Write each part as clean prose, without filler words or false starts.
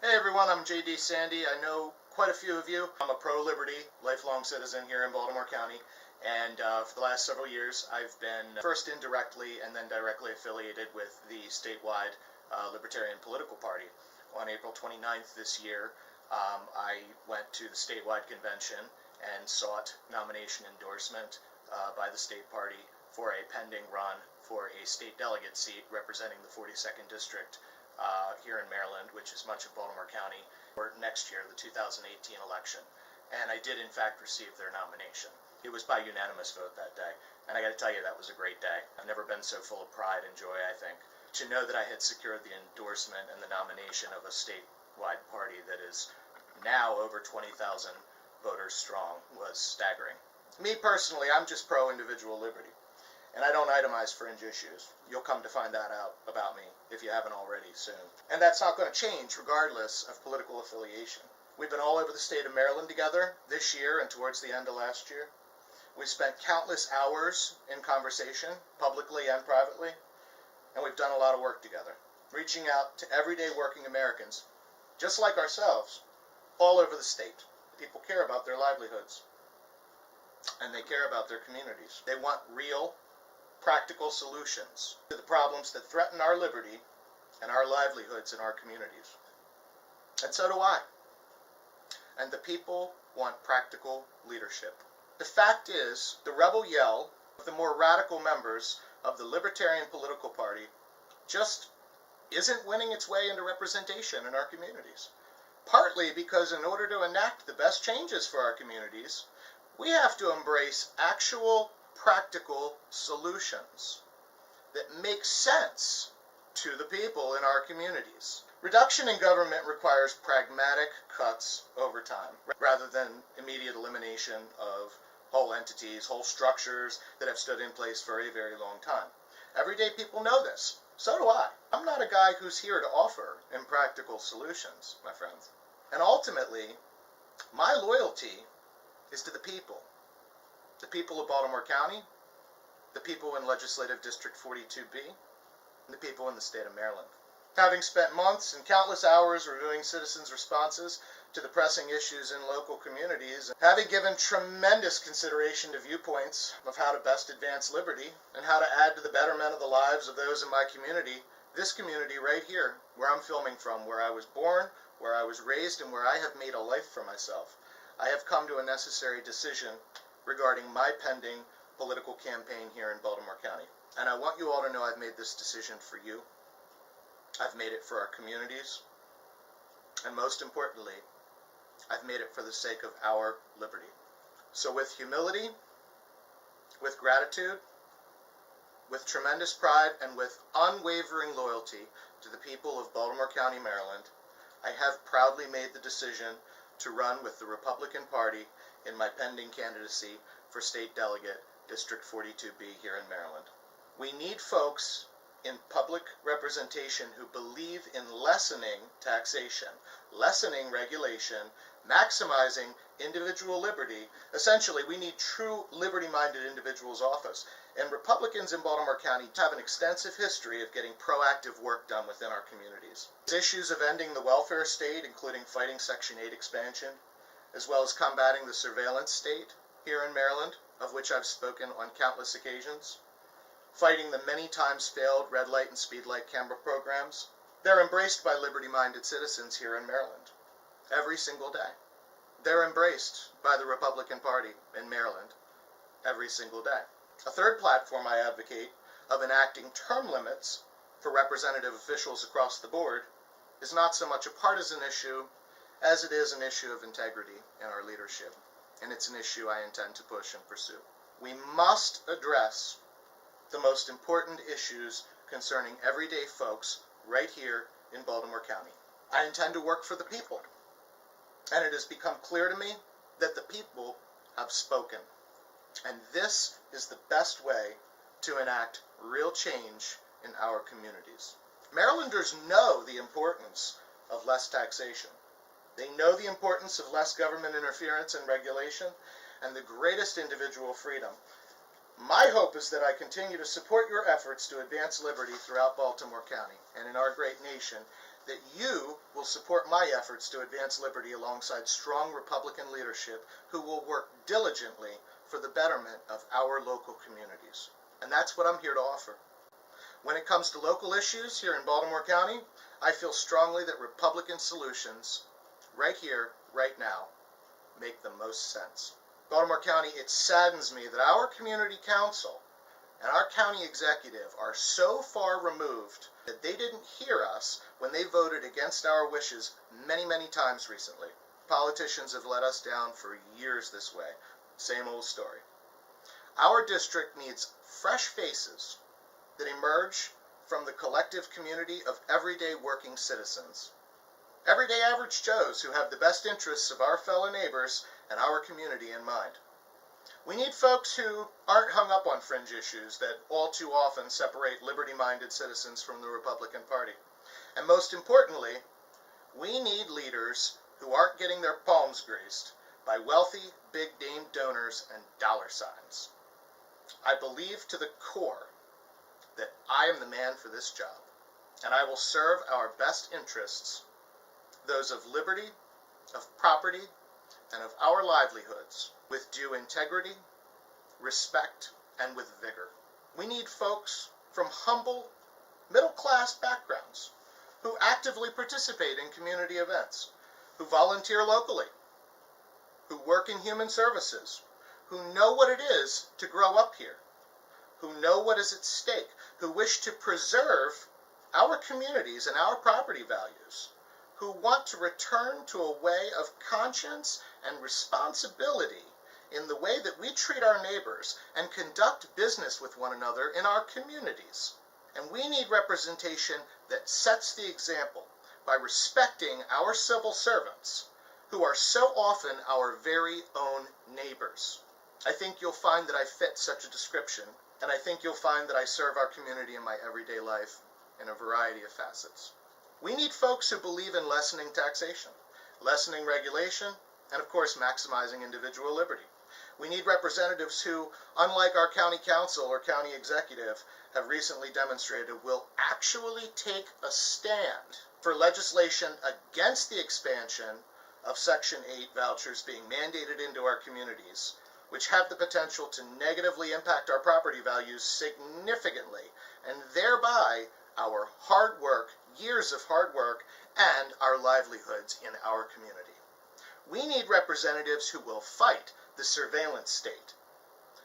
Hey everyone, I'm JD Sandy. I know quite a few of you. I'm a pro-liberty, lifelong citizen here in Baltimore County, and for the last several years I've been first indirectly and then directly affiliated with the statewide Libertarian political party. On April 29th this year, I went to the statewide convention and sought nomination endorsement by the state party for a pending run for a state delegate seat representing the 42nd District here in Maryland, which is much of Baltimore County, for next year, the 2018 election. And I did, in fact, receive their nomination. It was by unanimous vote that day. And I got to tell you, that was a great day. I've never been so full of pride and joy, I think. To know that I had secured the endorsement and the nomination of a statewide party that is now over 20,000 voters strong was staggering. Me personally, I'm just pro-individual liberty. And I don't itemize fringe issues. You'll come to find that out about me if you haven't already soon. And that's not going to change regardless of political affiliation. We've been all over the state of Maryland together this year and towards the end of last year. We've spent countless hours in conversation, publicly and privately, and we've done a lot of work together, reaching out to everyday working Americans, just like ourselves, all over the state. People care about their livelihoods, and they care about their communities. They want real, practical solutions to the problems that threaten our liberty and our livelihoods in our communities. And so do I. And the people want practical leadership. The fact is, the rebel yell of the more radical members of the Libertarian political party just isn't winning its way into representation in our communities. Partly because in order to enact the best changes for our communities, we have to embrace actual practical solutions that make sense to the people in our communities. Reduction in government requires pragmatic cuts over time, rather than immediate elimination of whole entities, whole structures that have stood in place for a very long time. Everyday people know this. So do I. I'm not a guy who's here to offer impractical solutions, my friends. And ultimately, my loyalty is to the people. The people of Baltimore County, the people in Legislative District 42B, and the people in the state of Maryland. Having spent months and countless hours reviewing citizens' responses to the pressing issues in local communities, and having given tremendous consideration to viewpoints of how to best advance liberty and how to add to the betterment of the lives of those in my community, this community right here, where I'm filming from, where I was born, where I was raised, and where I have made a life for myself, I have come to a necessary decision regarding my pending political campaign here in Baltimore County. And I want you all to know I've made this decision for you. I've made it for our communities. And most importantly, I've made it for the sake of our liberty. So with humility, with gratitude, with tremendous pride, and with unwavering loyalty to the people of Baltimore County, Maryland, I have proudly made the decision to run with the Republican Party in my pending candidacy for State Delegate District 42B here in Maryland. We need folks in public representation who believe in lessening taxation, lessening regulation, maximizing individual liberty. Essentially, we need true liberty-minded individuals' office. And Republicans in Baltimore County have an extensive history of getting proactive work done within our communities. Issues of ending the welfare state, including fighting Section 8 expansion, as well as combating the surveillance state here in Maryland, of which I've spoken on countless occasions, fighting the many times failed red light and speed light camera programs. They're embraced by liberty-minded citizens here in Maryland every single day. They're embraced by the Republican Party in Maryland every single day. A third platform I advocate of enacting term limits for representative officials across the board is not so much a partisan issue as it is an issue of integrity in our leadership, and it's an issue I intend to push and pursue. We must address the most important issues concerning everyday folks right here in Baltimore County. I intend to work for the people, and it has become clear to me that the people have spoken, and this is the best way to enact real change in our communities. Marylanders know the importance of less taxation. They know the importance of less government interference and regulation, and the greatest individual freedom. My hope is that I continue to support your efforts to advance liberty throughout Baltimore County and in our great nation that you will support my efforts to advance liberty alongside strong Republican leadership who will work diligently for the betterment of our local communities. And that's what I'm here to offer. When it comes to local issues here in Baltimore County, I feel strongly that Republican solutions, right here, right now, make the most sense. Baltimore County, it saddens me that our community council and our county executive are so far removed that they didn't hear us when they voted against our wishes many, many times recently. Politicians have let us down for years this way. Same old story. Our district needs fresh faces that emerge from the collective community of everyday working citizens. Everyday average Joes who have the best interests of our fellow neighbors and our community in mind. We need folks who aren't hung up on fringe issues that all too often separate liberty-minded citizens from the Republican Party. And most importantly, we need leaders who aren't getting their palms greased by wealthy, big-name donors and dollar signs. I believe to the core that I am the man for this job, and I will serve our best interests, those of liberty, of property, and of our livelihoods, with due integrity, respect, and with vigor. We need folks from humble, middle-class backgrounds who actively participate in community events, who volunteer locally, who work in human services, who know what it is to grow up here, who know what is at stake, who wish to preserve our communities and our property values, who want to return to a way of conscience and responsibility in the way that we treat our neighbors and conduct business with one another in our communities. And we need representation that sets the example by respecting our civil servants, who are so often our very own neighbors. I think you'll find that I fit such a description, and I think you'll find that I serve our community in my everyday life in a variety of facets. We need folks who believe in lessening taxation, lessening regulation, and of course maximizing individual liberty. We need representatives who, unlike our county council or county executive, have recently demonstrated will actually take a stand for legislation against the expansion of Section 8 vouchers being mandated into our communities, which have the potential to negatively impact our property values significantly, and thereby our hard work, years of hard work, and our livelihoods in our community. We need representatives who will fight the surveillance state.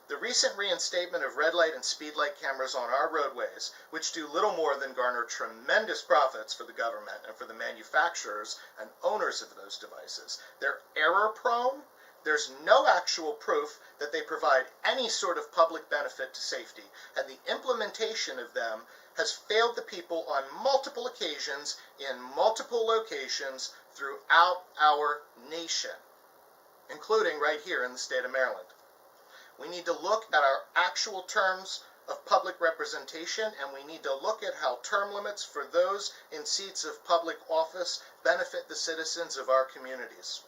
The recent reinstatement of red light and speed light cameras on our roadways, which do little more than garner tremendous profits for the government and for the manufacturers and owners of those devices. They're error-prone. There's no actual proof that they provide any sort of public benefit to safety, and the implementation of them has failed the people on multiple occasions in multiple locations throughout our nation, including right here in the state of Maryland. We need to look at our actual terms of public representation, and we need to look at how term limits for those in seats of public office benefit the citizens of our communities.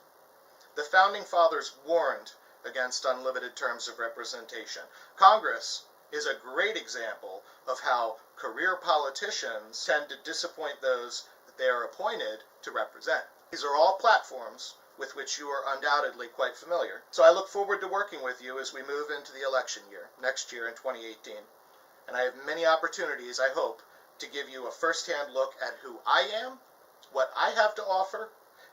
The Founding Fathers warned against unlimited terms of representation. Congress is a great example of how career politicians tend to disappoint those that they are appointed to represent. These are all platforms with which you are undoubtedly quite familiar. So I look forward to working with you as we move into the election year, next year in 2018. And I have many opportunities, I hope, to give you a first-hand look at who I am, what I have to offer,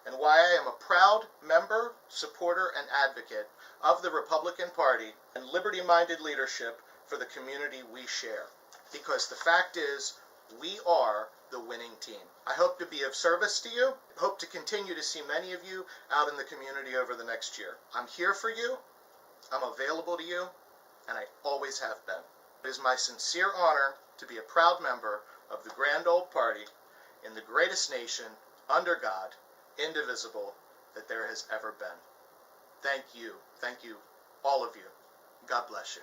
and why I am a proud member, supporter, and advocate of the Republican Party and liberty-minded leadership for the community we share. Because the fact is, we are the winning team. I hope to be of service to you. Hope to continue to see many of you out in the community over the next year. I'm here for you. I'm available to you, and I always have been. It is my sincere honor to be a proud member of the grand old party in the greatest nation, under God, indivisible, that there has ever been. Thank you, all of you. God bless you.